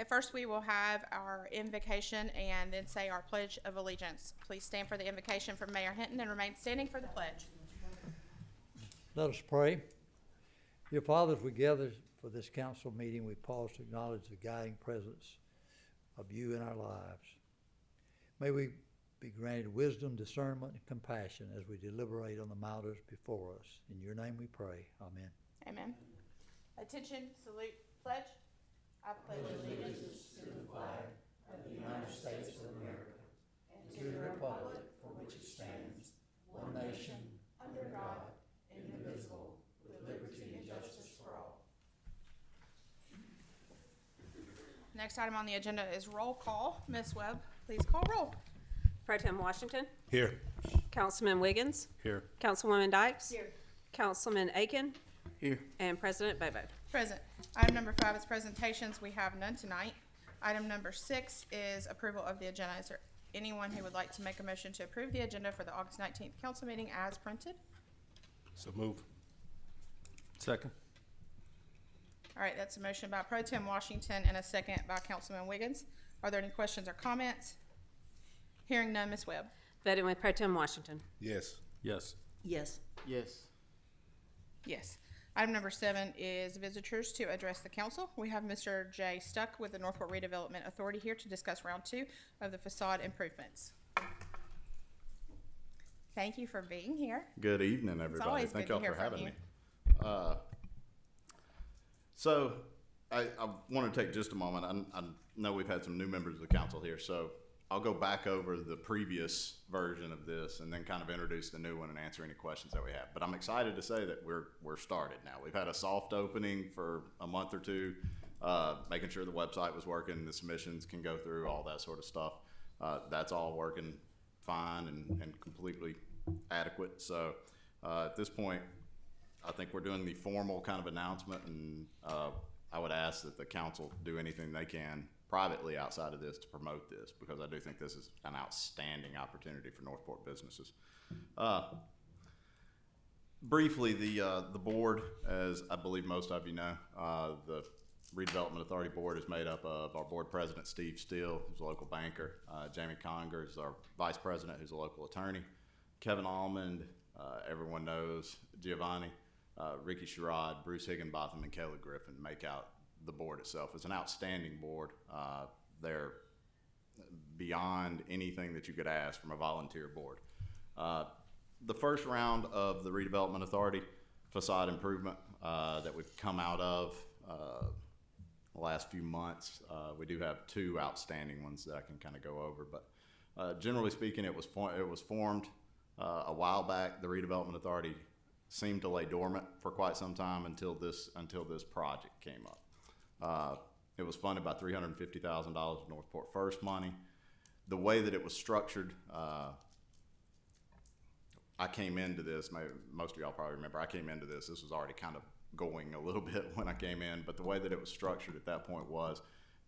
At first, we will have our invocation and then say our Pledge of Allegiance. Please stand for the invocation from Mayor Hinton and remain standing for the pledge. Let us pray. Dear Father, as we gather for this council meeting, we pause to acknowledge the guiding presence of you in our lives. May we be granted wisdom, discernment, and compassion as we deliberate on the matters before us. In your name we pray. Amen. Amen. Attention, salute, pledge. I pledge allegiance to the flag of the United States of America and to the republic for which it stands, one nation, under God, indivisible, with liberty and justice for all. Next item on the agenda is roll call. Ms. Webb, please call roll. Pro Tem Washington. Here. Councilman Wiggins. Here. Councilwoman Dykes. Here. Councilman Aiken. Here. And President Bobo. Present. Item number 5 is presentations. We have none tonight. Item number 6 is approval of the agenda. Is there anyone who would like to make a motion to approve the agenda for the August 19th council meeting as printed? So move. Second. All right, that's a motion by Pro Tem Washington and a second by Councilman Wiggins. Are there any questions or comments? Hearing none, Ms. Webb. Voting with Pro Tem Washington. Yes. Yes. Yes. Yes. Yes. Item number 7 is visitors to address the council. We have Mr. Jay Stuck with the Northport Redevelopment Authority here to discuss round 2 of the facade improvements. Thank you for being here. Good evening, everybody. always Thank good to y'all hear for from having you. me. So I want to take just a moment. I know we've had some new members of the council here, so I'll go back over the previous version of this and then kind of introduce the new one and answer any questions that we have. But I'm excited to say that we're started now. We've had a soft opening for a month or two, making sure the website was working, the submissions can go through, all that sort of stuff. That's all working fine and completely adequate. So at this point, I think we're doing the formal kind of announcement, and I would ask that the council do anything they can privately outside of this to promote this, because I do think this is an outstanding opportunity for Northport businesses. Briefly, the board, as I believe most of you know, the Redevelopment Authority Board is made up of our board president, Steve Steele, who's a local banker, Jamie Conger is our vice president, who's a local attorney, Kevin Almond, everyone knows, Giovanni, Ricky Sherrod, Bruce Higginbotham, and Kelly Griffin make out the board itself. It's an outstanding board. They're beyond anything that you could ask from a volunteer board. The first round of the Redevelopment Authority facade improvement that we've come out of the last few months, we do have 2 outstanding ones that I can kind of go over. But generally speaking, it was formed a while back. The Redevelopment Authority seemed to lay dormant for quite some time until this project came up. It was funded by $350,000 of Northport First money. The way that it was structured, I came into this, most of y'all probably remember, I came into this was already kind of going a little bit when I came in, but the way that it was structured at that point was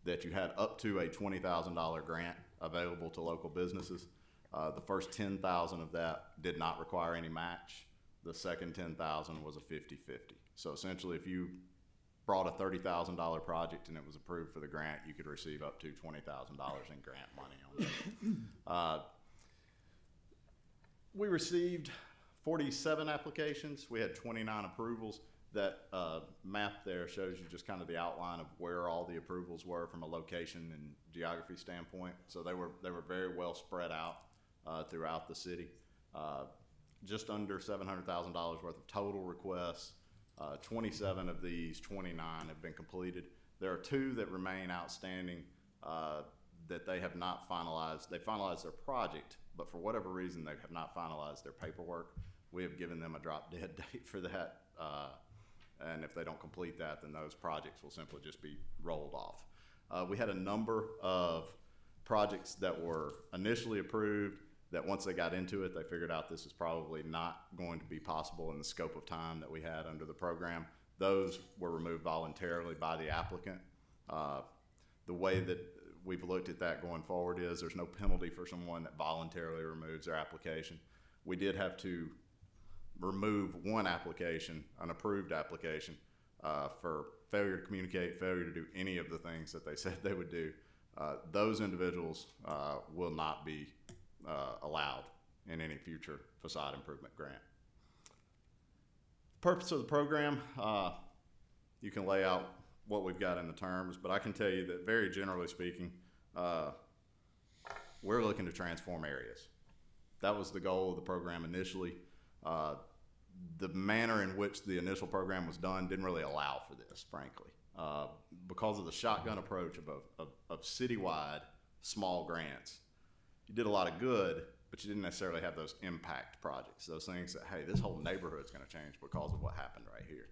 that you had up to a $20,000 grant available to local businesses. The first $10,000 of that did not require any match. The second $10,000 was a 50-50. So essentially, if you brought a $30,000 project and it was approved for the grant, you could receive up to $20,000 in grant money on it. We received 47 applications. We had 29 approvals. That map there shows you just kind of the outline of where all the approvals were from a location and geography standpoint. So they were very well spread out throughout the city. Just under $700,000 worth of total requests. 27 of these 29 have been completed. There are 2 that remain outstanding that they have not finalized. They finalized their project, but for whatever reason, they have not finalized their paperwork. We have given them a drop dead date for that, and if they don't complete that, then those projects will simply just be rolled off. We had a number of projects that were initially approved that once they got into it, they figured out this is probably not going to be possible in the scope of time that we had under the program. Those were removed voluntarily by the applicant. The way that we've looked at that going forward is there's no penalty for someone that voluntarily removes their application. We did have to remove one application, an approved application, for failure to communicate, failure to do any of the things that they said they would do, those individuals will not be allowed in any future facade improvement grant. Purpose of the program, you can lay out what we've got in the terms, but I can tell you that very generally speaking, we're looking to transform areas. That was the goal of the program initially. The manner in which the initial program was done didn't really allow for this, frankly, because of the shotgun approach of citywide small grants. You did a lot of good, but you didn't necessarily have those impact projects, those things that, hey, this whole neighborhood's going to change because of what happened right here.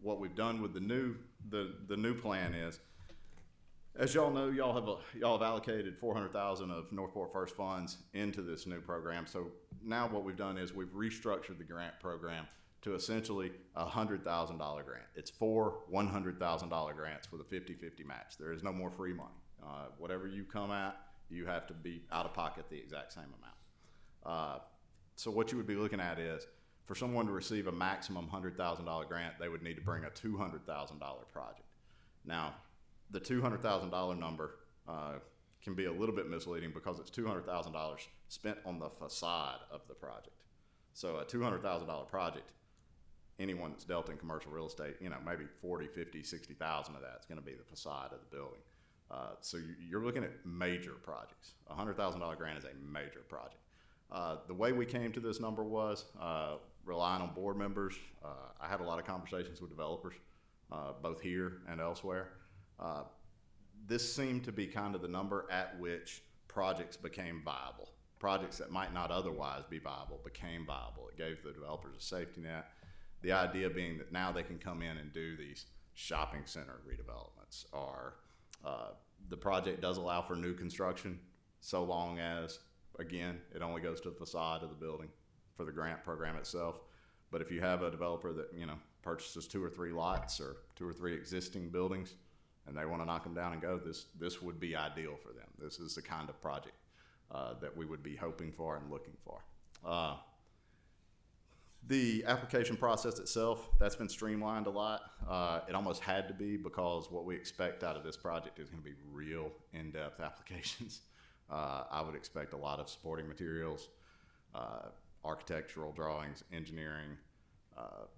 What we've done with the new plan is, as y'all know, y'all have allocated $400,000 of Northport First funds into this new program. So now what we've done is we've restructured the grant program to essentially a $100,000 grant. It's 4 $100,000 grants with a 50-50 match. There is no more free money. Whatever you come at, you have to be out of pocket the exact same amount. So what you would be looking at is, for someone to receive a maximum $100,000 grant, they would need to bring a $200,000 project. Now, the $200,000 number can be a little bit misleading because it's $200,000 spent on the facade of the project. So a $200,000 project, anyone that's dealt in commercial real estate, maybe 40, 50, 60,000 of that is going to be the facade of the building. So you're looking at major projects. A $100,000 grant is a major project. The way we came to this number was relying on board members. I had a lot of conversations with developers, both here and elsewhere. This seemed to be kind of the number at which projects became viable. Projects that might not otherwise be viable became viable. It gave the developers a safety net. The idea being that now they can come in and do these shopping center redevelopments, or the project does allow for new construction so long as, again, it only goes to the facade of the building for the grant program itself. But if you have a developer that, purchases 2 or 3 lots or 2 or 3 existing buildings and they want to knock them down and go, this would be ideal for them. This is the kind of project that we would be hoping for and looking for. The application process itself, that's been streamlined a lot. It almost had to be, because what we expect out of this project is going to be real in-depth applications. I would expect a lot of supporting materials, architectural drawings, engineering,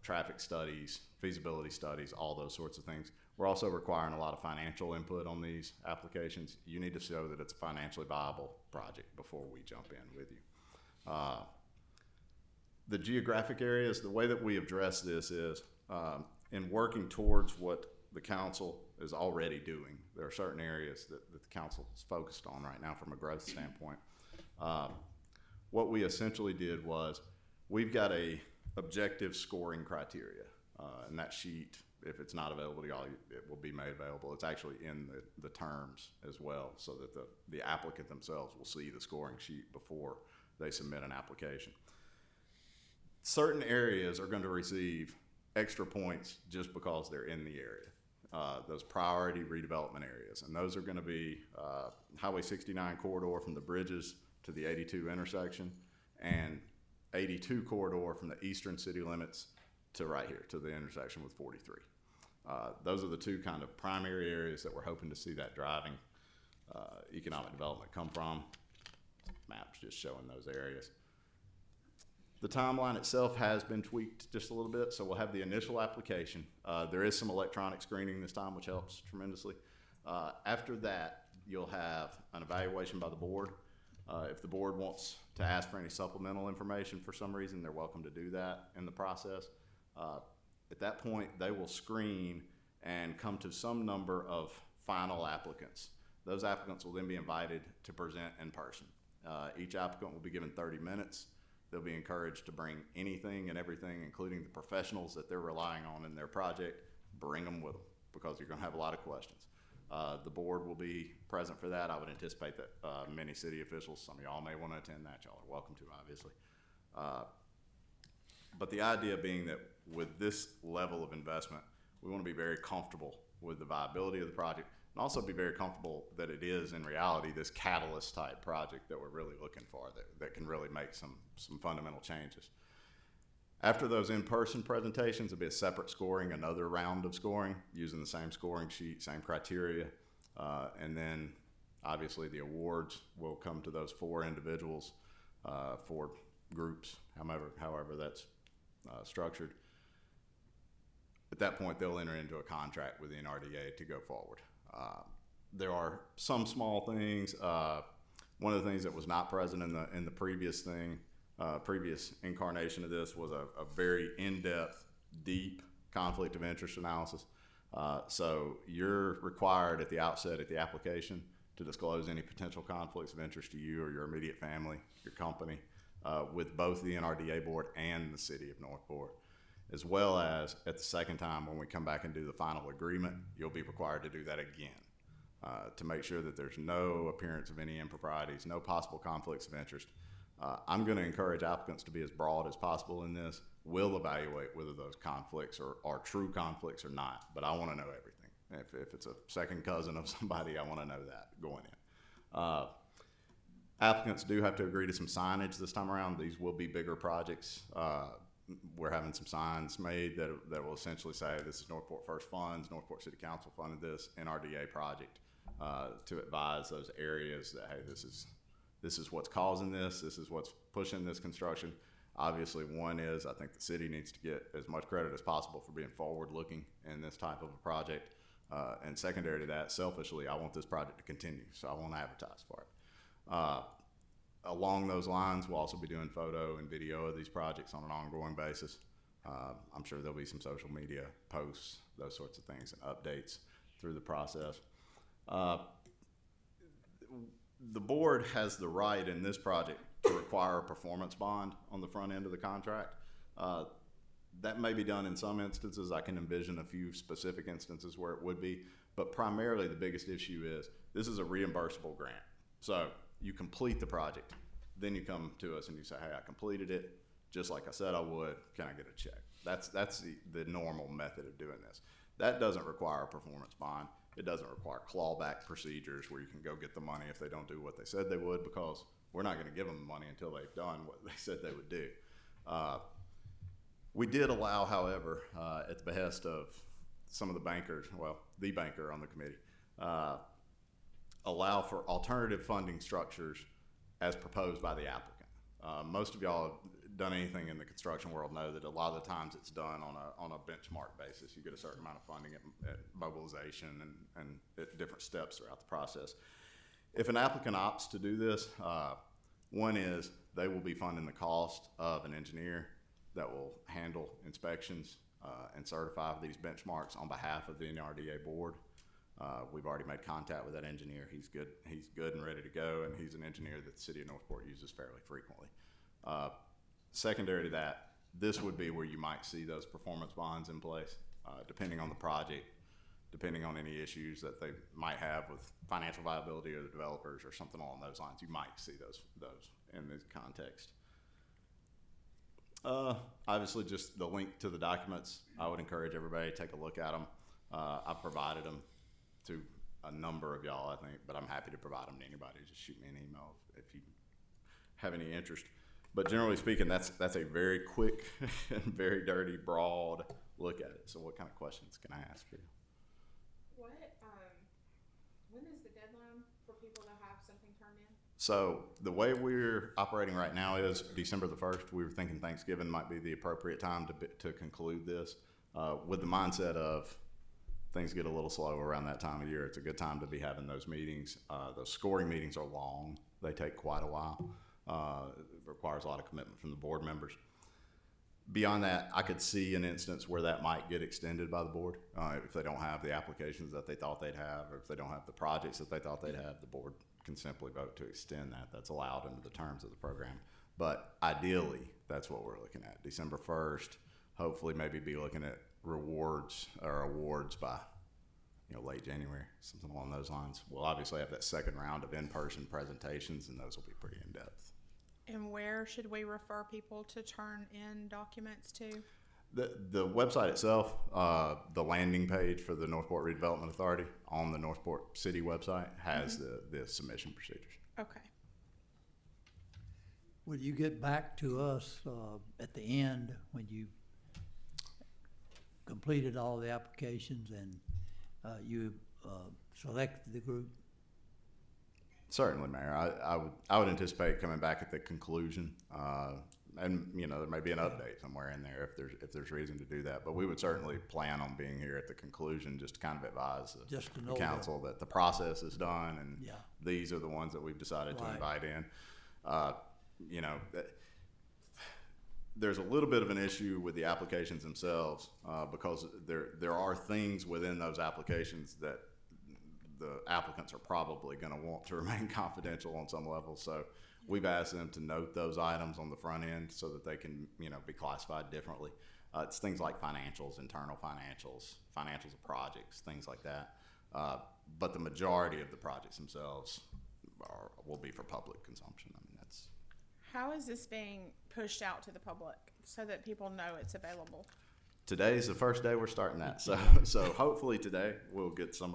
traffic studies, feasibility studies, all those sorts of things. We're also requiring a lot of financial input on these applications. You need to show that it's a financially viable project before we jump in with you. The geographic areas, the way that we address this is in working towards what the council is already doing. There are certain areas that the council is focused on right now from a growth standpoint. What we essentially did was, we've got a objective scoring criteria, and that sheet, if it's not available to y'all, it will be made available. It's actually in the terms as well, so that the applicant themselves will see the scoring sheet before they submit an application. Certain areas are going to receive extra points just because they're in the area. Those priority redevelopment areas, and those are going to be Highway 69 corridor from the bridges to the 82 intersection, and 82 corridor from the eastern city limits to right here to the intersection with 43. Those are the 2 kind of primary areas that we're hoping to see that driving economic development come from. Maps just showing those areas. The timeline itself has been tweaked just a little bit, so we'll have the initial application. There is some electronic screening this time, which helps tremendously. After that, you'll have an evaluation by the board. If the board wants to ask for any supplemental information for some reason, they're welcome to do that in the process. At that point, they will screen and come to some number of final applicants. Those applicants will then be invited to present in person. Each applicant will be given 30 minutes. They'll be encouraged to bring anything and everything, including the professionals that they're relying on in their project. Bring them with them, because you're going to have a lot of questions. The board will be present for that. I would anticipate that many city officials, some of y'all may want to attend that. Y'all are welcome to, obviously. But the idea being that with this level of investment, we want to be very comfortable with the viability of the project, and also be very comfortable that it is, in reality, this catalyst type project that we're really looking for, that can really make some fundamental changes. After those in-person presentations, there'll be a separate scoring, another round of scoring using the same scoring sheet, same criteria. And then obviously the awards will come to those 4 individuals, 4 groups, however that's structured. At that point, they'll enter into a contract with the NRDA to go forward. There are some small things. One of the things that was not present in the previous thing, previous incarnation of this, was a very in-depth, deep conflict of interest analysis. So you're required at the outset at the application to disclose any potential conflicts of interest to you or your immediate family, your company, with both the NRDA board and the city of Northport, as well as at the second time when we come back and do the final agreement, you'll be required to do that again to make sure that there's no appearance of any improprieties, no possible conflicts of interest. I'm going to encourage applicants to be as broad as possible in this. We'll evaluate whether those conflicts are true conflicts or not, but I want to know everything. If it's a second cousin of somebody, I want to know that going in. Applicants do have to agree to some signage this time around. These will be bigger projects. We're having some signs made that will essentially say this is Northport First Funds, Northport City Council funded this NRDA project, to advise those areas that, hey, this is what's causing this is what's pushing this construction. Obviously, one is I think the city needs to get as much credit as possible for being forward-looking in this type of a project. And secondary to that, selfishly, I want this project to continue, so I won't advertise for it. Along those lines, we'll also be doing photo and video of these projects on an ongoing basis. I'm sure there'll be some social media posts, those sorts of things, and updates through the process. The board has the right in this project to require a performance bond on the front end of the contract. That may be done in some instances. I can envision a few specific instances where it would be, but primarily the biggest issue is this is a reimbursable grant. So you complete the project, then you come to us and you say, hey, I completed it just like I said I would, can I get a check? That's the normal method of doing this. That doesn't require a performance bond. It doesn't require clawback procedures where you can go get the money if they don't do what they said they would, because we're not going to give them the money until they've done what they said they would do. We did allow, however, at the behest of some of the bankers, well, the banker on the committee, allow for alternative funding structures as proposed by the applicant. Most of y'all have done anything in the construction world know that a lot of the times it's done on a benchmark basis. You get a certain amount of funding at mobilization and at different steps throughout the process. If an applicant opts to do this, one is they will be funding the cost of an engineer that will handle inspections and certify these benchmarks on behalf of the NRDA board. We've already made contact with that engineer. He's good and ready to go, and he's an engineer that the city of Northport uses fairly frequently. Secondary to that, this would be where you might see those performance bonds in place, depending on the project, depending on any issues that they might have with financial viability or the developers or something along those lines. You might see those in this context. Obviously, just the link to the documents, I would encourage everybody to take a look at them. I've provided them to a number of y'all, I think, but I'm happy to provide them to anybody. Just shoot me an email if you have any interest. But generally speaking, that's a very quick and very dirty, broad look at it. So what kind of questions can I ask for you? When is the deadline for people to have something turned in? So the way we're operating right now is December the 1st. We were thinking Thanksgiving might be the appropriate time to conclude this, with the mindset of things get a little slow around that time of year. It's a good time to be having those meetings. Those scoring meetings are long. They take quite a while. It requires a lot of commitment from the board members. Beyond that, I could see an instance where that might get extended by the board. If they don't have the applications that they thought they'd have, or if they don't have the projects that they thought they'd have, the board can simply vote to extend that. That's allowed under the terms of the program. But ideally, that's what we're looking at. December 1st, hopefully maybe be looking at rewards or awards by late January, something along those lines. We'll obviously have that second round of in-person presentations, and those will be pretty in-depth. And where should we refer people to turn in documents to? The website itself, the landing page for the Northport Redevelopment Authority on the Northport City website has the submission procedures. Okay. Will you get back to us at the end when you completed all the applications and you selected the group? Certainly, Mayor. I would anticipate coming back at the conclusion, and there may be an update somewhere in there if there's reason to do that. But we would certainly plan on being here at the conclusion, just to kind of advise the council that the process is done, and these are the ones that we've decided to invite in. There's a little bit of an issue with the applications themselves because there are things within those applications that the applicants are probably going to want to remain confidential on some level. So we've asked them to note those items on the front end so that they can, be classified differently. It's things like financials, internal financials of projects, things like that. But the majority of the projects themselves will be for public consumption. I mean, that's. How is this being pushed out to the public so that people know it's available? Today's the first day we're starting that. So hopefully today we'll get some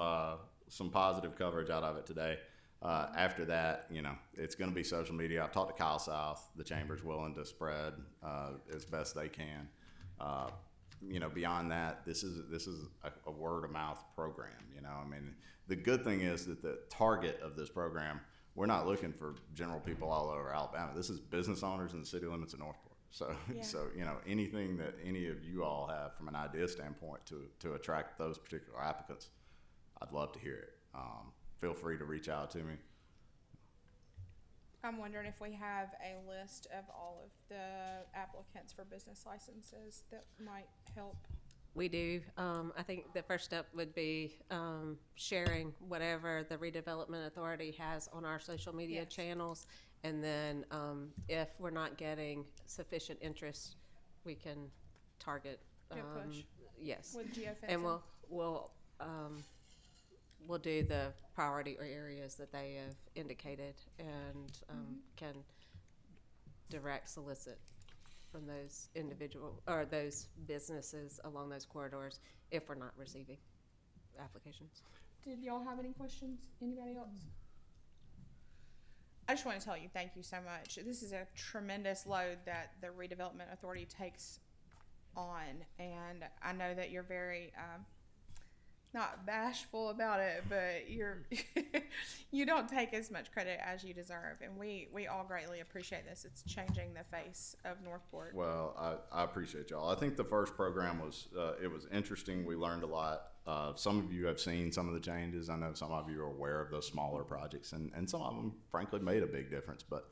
positive coverage out of it today. After that, it's going to be social media. I've talked to Kyle South. The chamber's willing to spread as best they can. Beyond that, this is a word of mouth program. I mean, the good thing is that the target of this program, we're not looking for general people all over Alabama. This is business owners in the city limits of Northport. So anything that any of you all have from an idea standpoint to attract those particular applicants, I'd love to hear it. Feel free to reach out to me. I'm wondering if we have a list of all of the applicants for business licenses that might help. We do. I think the first step would be sharing whatever the redevelopment authority has on our social media channels. And then if we're not getting sufficient interest, we can target. Good push. Yes. With geofencing. And we'll do the priority or areas that they have indicated and can direct solicit from those individual or those businesses along those corridors if we're not receiving applications. Did y'all have any questions? Anybody else? I just want to tell you, thank you so much. This is a tremendous load that the redevelopment authority takes on, and I know that you're very not bashful about it, but you don't take as much credit as you deserve, and we all greatly appreciate this. It's changing the face of Northport. Well, I appreciate y'all. I think the first program was it was interesting. We learned a lot. Some of you have seen some of the changes. I know some of you are aware of those smaller projects, and some of them, frankly, made a big difference. But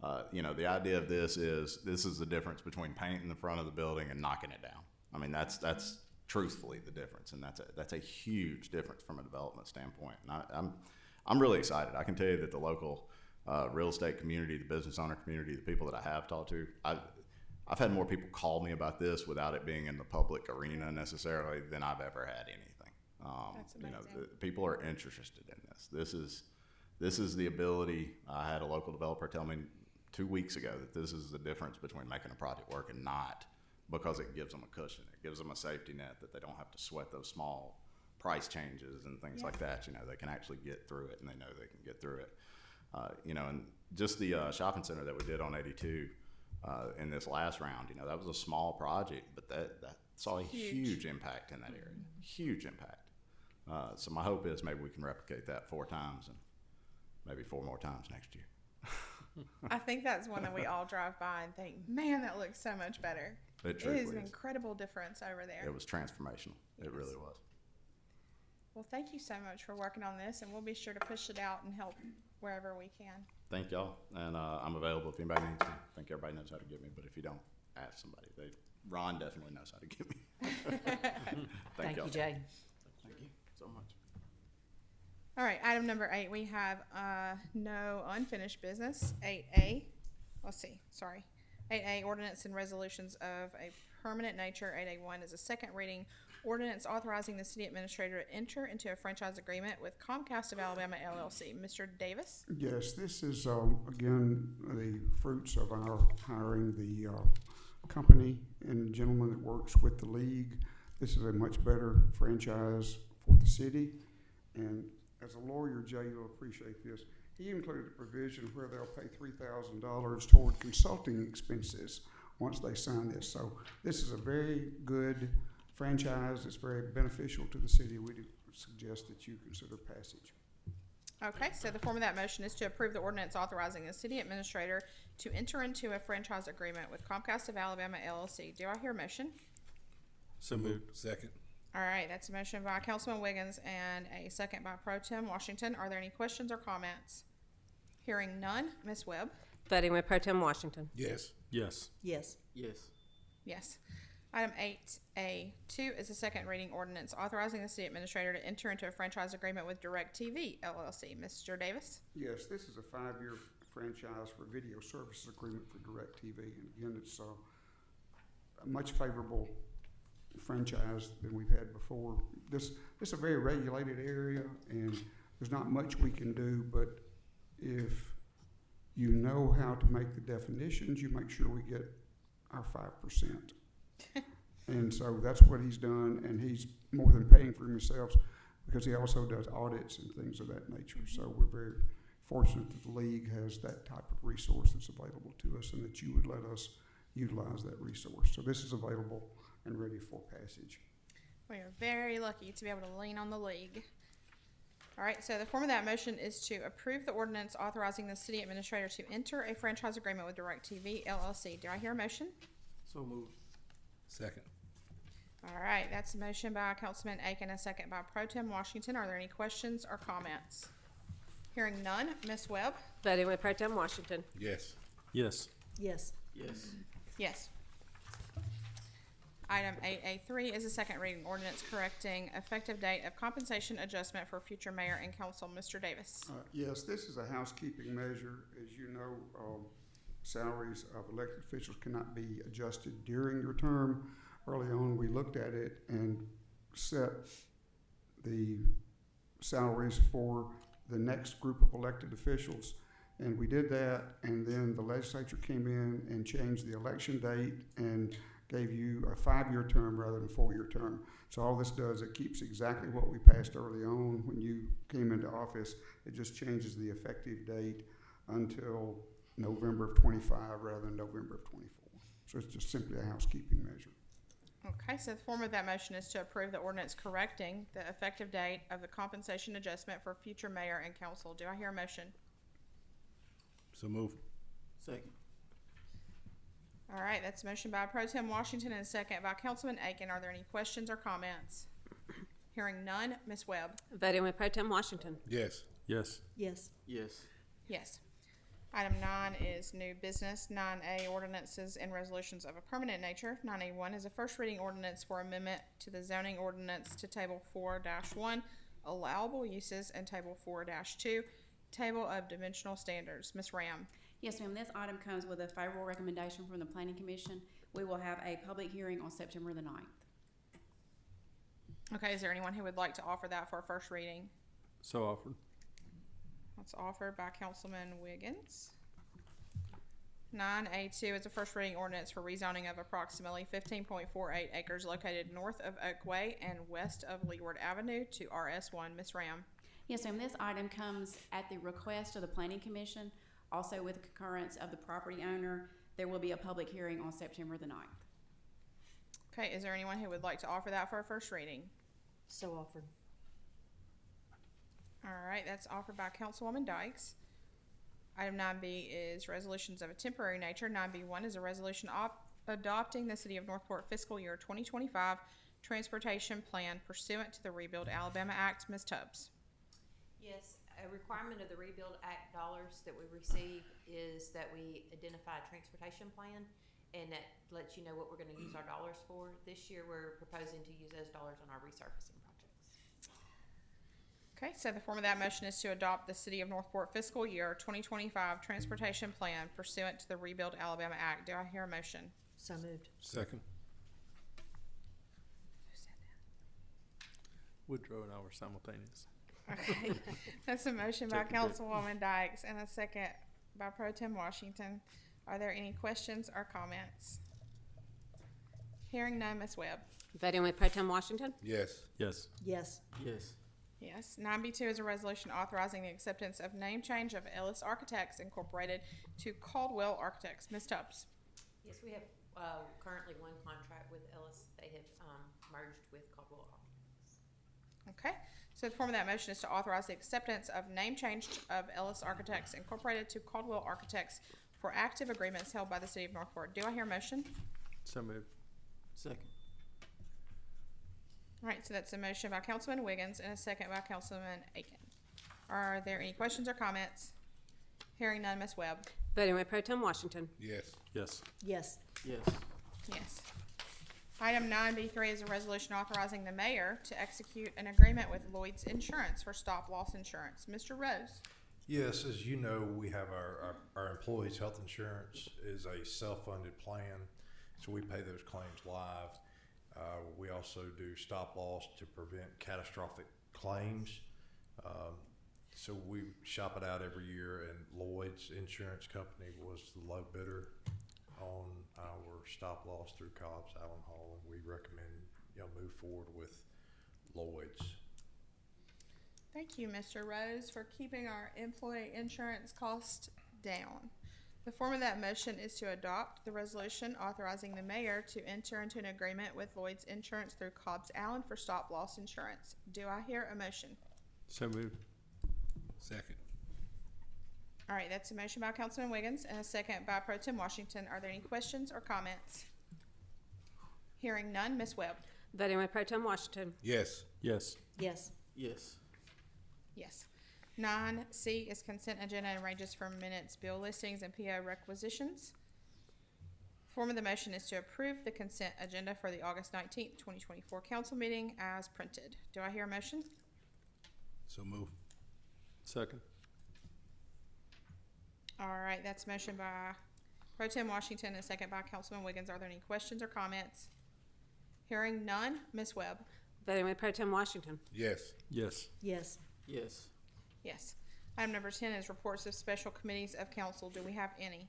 the idea of this is the difference between painting the front of the building and knocking it down. I mean, that's truthfully the difference, and that's a huge difference from a development standpoint. And I'm really excited. I can tell you that the local real estate community, the business owner community, the people that I have talked to, I've had more people call me about this without it being in the public arena necessarily than I've ever had anything. That's amazing. People are interested in this. This is the ability. I had a local developer tell me 2 weeks ago that this is the difference between making a project work and not, because it gives them a cushion. It gives them a safety net that they don't have to sweat those small price changes and things like that. They can actually get through it, and they know they can get through it. And just the shopping center that we did on 82 in this last round, that was a small project, but that saw a huge impact in that area. Huge impact. So my hope is maybe we can replicate that 4 times and maybe 4 more times next year. I think that's one that we all drive by and think, man, that looks so much better. It is an incredible difference over there. It was transformational. It really was. Well, thank you so much for working on this, and we'll be sure to push it out and help wherever we can. Thank y'all, and I'm available if anybody needs me. I think everybody knows how to get me, but if you don't, ask somebody. Ron definitely knows how to get me. Thank y'all. you, Jay. Thank you so much. All right, item number 8, we have no unfinished business. 8A, 8A, ordinance and resolutions of a permanent nature. 8A1 is a second reading ordinance authorizing the city administrator to enter into a franchise agreement with Comcast of Alabama LLC. Mr. Davis? Yes, this is, again, the fruits of our hiring the company and gentleman that works with the league. This is a much better franchise for the city. And as a lawyer, Jay, you'll appreciate this. he included a provision where they'll pay $3,000 toward consulting expenses once they sign this. So this is a very good franchise. It's very beneficial to the city. We do suggest that you consider passage. Okay, so the form of that motion is to approve the ordinance authorizing the city administrator to enter into a franchise agreement with Comcast of Alabama LLC. Do I hear a motion? So moved. Second. All right, that's a motion by Councilman Wiggins and a second by Pro Tem Washington. Are there any questions or comments? Hearing none, Ms. Webb? Voting with Pro Tem Washington. Yes. Yes. Yes. Yes. Yes. Item 8A2 is a second reading ordinance authorizing the city administrator to enter into a franchise agreement with DirecTV LLC. Mr. Davis? Yes, this is a 5-year franchise for video services agreement for DirecTV. And again, it's a much favorable franchise than we've had before. This is a very regulated area, and there's not much we can do, but if you know how to make the definitions, you make sure we get our 5%. And so that's what he's done, and he's more than paying for himself because he also does audits and things of that nature. So we're very fortunate that the league has that type of resource that's available to us and that you would let us utilize that resource. So this is available and ready for passage. We are very lucky to be able to lean on the league. All right, so the form of that motion is to approve the ordinance authorizing the city administrator to enter a franchise agreement with DirecTV LLC. Do I hear a motion? So moved. Second. All right, that's a motion by Councilman Aiken, a second by Pro Tem Washington. Are there any questions or comments? Hearing none, Ms. Webb? Voting with Pro Tem Washington. Yes. Yes. Yes. Yes. Yes. Item 8A3 is a second reading ordinance correcting effective date of compensation adjustment for future mayor and council. Mr. Davis? Yes, this is a housekeeping measure. As you know, salaries of elected officials cannot be adjusted during your term. Early on, we looked at it and set the salaries for the next group of elected officials. And we did that, and then the legislature came in and changed the election date and gave you a 5-year term rather than a 4-year term. So all this does, it keeps exactly what we passed early on when you came into office. It just changes the effective date until November of 25 rather than November of 24. So it's just simply a housekeeping measure. Okay, so the form of that motion is to approve the ordinance correcting the effective date of the compensation adjustment for future mayor and council. Do I hear a motion? So moved. Second. All right, that's a motion by Pro Tem Washington and a second by Councilman Aiken. Are there any questions or comments? Hearing none, Ms. Webb? Voting with Pro Tem Washington. Yes. Yes. Yes. Yes. Yes. Item 9 is new business. 9A, ordinances and resolutions of a permanent nature. 9A1 is a first reading ordinance for amendment to the zoning ordinance to Table 4-1, allowable uses, and Table 4-2, Table of dimensional standards. Ms. Ram? Yes, ma'am. This item comes with a favorable recommendation from the Planning Commission. We will have a public hearing on September the 9th. Okay, is there anyone who would like to offer that for a first reading? So offered. That's offered by Councilman Wiggins. 9A2 is a first reading ordinance for rezoning of approximately 15.48 acres located north of Oakway and west of Leeward Avenue to RS1. Ms. Ram? Yes, ma'am. This item comes at the request of the Planning Commission, also with the concurrence of the property owner. There will be a public hearing on September the 9th. Okay, is there anyone who would like to offer that for a first reading? So offered. All right, that's offered by Councilwoman Dykes. Item 9B is resolutions of a temporary nature. 9B1 is a resolution adopting the City of Northport fiscal year 2025 transportation plan pursuant to the Rebuild Alabama Act. Ms. Tubbs? Yes, a requirement of the Rebuild Act dollars that we receive is that we identify a transportation plan, and that lets you know what we're going to use our dollars for. This year, we're proposing to use those dollars on our resurfacing projects. Okay, so the form of that motion is to adopt the City of Northport fiscal year 2025 transportation plan pursuant to the Rebuild Alabama Act. Do I hear a motion? So moved. Second. Who said Woodrow and I were simultaneous. that? Okay, that's a motion by Councilwoman Dykes and a second by Pro Tem Washington. Are there any questions or comments? Hearing none, Ms. Webb? Voting with Pro Tem Washington. Yes. Yes. Yes. Yes. Yes. 9B2 is a resolution authorizing the acceptance of name change of Ellis Architects Incorporated to Caldwell Architects. Ms. Tubbs. Yes, we have, currently one contract with Ellis. They have, merged with Caldwell Architects. Okay. So the form of that motion is to authorize the acceptance of name change of Ellis Architects Incorporated to Caldwell Architects for active agreements held by the city of Northport. Do I hear a motion? So moved. Second. All right, so that's a motion by Councilman Wiggins and a second by Councilman Aiken. Are there any questions or comments? Hearing none, Ms. Webb. Voting Mayor Pro Tem Washington. Yes. Yes. Yes. Yes. Yes. Item 9B3 is a resolution authorizing the mayor to execute an agreement with Lloyd's Insurance for stop-loss insurance. Mr. Rose. Yes, as you know, we have our employees' health insurance is a self-funded plan, so we pay those claims live. We also do stop loss to prevent catastrophic claims. So we shop it out every year, and Lloyd's Insurance Company was the low bidder on our stop loss through Cobb's Allen Hall, and we recommend move forward with Lloyd's. Thank you, Mr. Rose, for keeping our employee insurance cost down. The form of that motion is to adopt the resolution authorizing the mayor to enter into an agreement with Lloyd's Insurance through Cobb's Allen for stop-loss insurance. Do I hear a motion? So moved. Second. All right, that's a motion by Councilman Wiggins and a second by Pro Tem Washington. Are there any questions or comments? Hearing none, Ms. Webb. Voting Mayor Pro Tem Washington. Yes. Yes. Yes. Yes. Yes. 9C is consent agenda and ranges from minutes, bill listings, and PO requisitions. Form of the motion is to approve the consent agenda for the August 19th, 2024 council meeting as printed. Do I hear a motion? So move. Second. All right, that's a motion by Pro Tem Washington and a second by Councilman Wiggins. Are there any questions or comments? Hearing none, Ms. Webb. Voting Mayor Pro Tem Washington. Yes. Yes. Yes. Yes. Yes. Item number 10 is reports of special committees of council. Do we have any?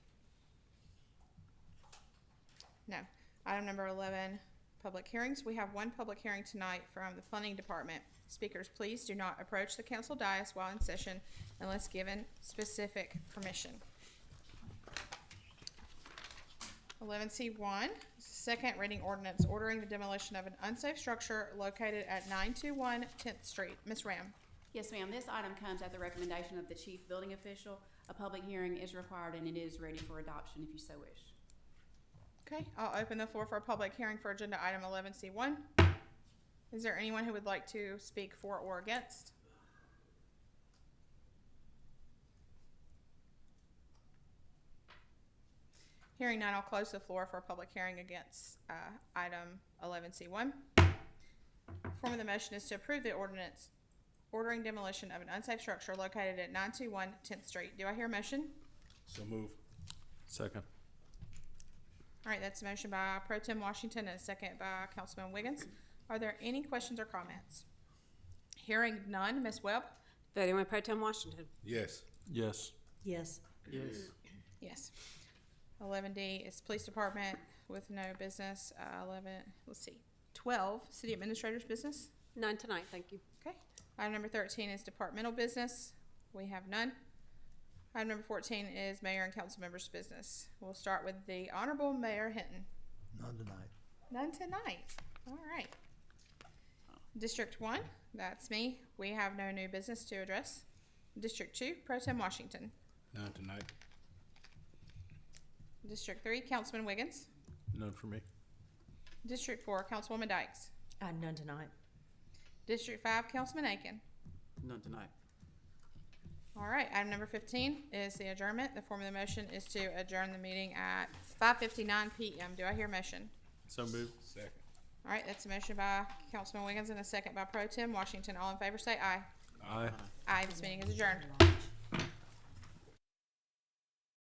No. Item number 11, public hearings. We have one public hearing tonight from the planning department. Speakers, please do not approach the council dais while in session unless given specific permission. 11C1, second reading ordinance ordering the demolition of an unsafe structure located at 921 10th Street. Ms. Ram. Yes, ma'am. This item comes at the recommendation of the chief building official. A public hearing is required and it is ready for adoption if you so wish. Okay, I'll open the floor for a public hearing for agenda item 11C1. Is there anyone who would like to speak for or against? Hearing none, I'll close the floor for a public hearing against item 11C1. Form of the motion is to approve the ordinance ordering demolition of an unsafe structure located at 921 10th Street. Do I hear a motion? So move. Second. All right, that's a motion by Pro Tem Washington and a second by Councilman Wiggins. Are there any questions or comments? Hearing none, Ms. Webb? Voting Mayor Pro Tem Washington. Yes. Yes. Yes. Yes. Yes. 11D is Police Department with no business. 12, City Administrator's business. None tonight, thank you. Okay. Item number 13 is departmental business. We have none. Item number 14 is Mayor and Council members' business. We'll start with the Honorable Mayor Hinton. None tonight. None tonight. All right. District 1, that's me. We have no new business to address. District 2, Pro Tem Washington. None tonight. District 3, Councilman Wiggins. None for me. District 4, Councilwoman Dykes. None tonight. District 5, Councilman Aiken. None tonight. All right, item number 15 is the adjournment. The form of the motion is to adjourn the meeting at 5:59 p.m. Do I hear a motion? So moved. Second. All right, that's a motion by Councilman Wiggins and a second by Pro Tem Washington. All in favor say aye. Aye. Aye, this meeting is adjourned.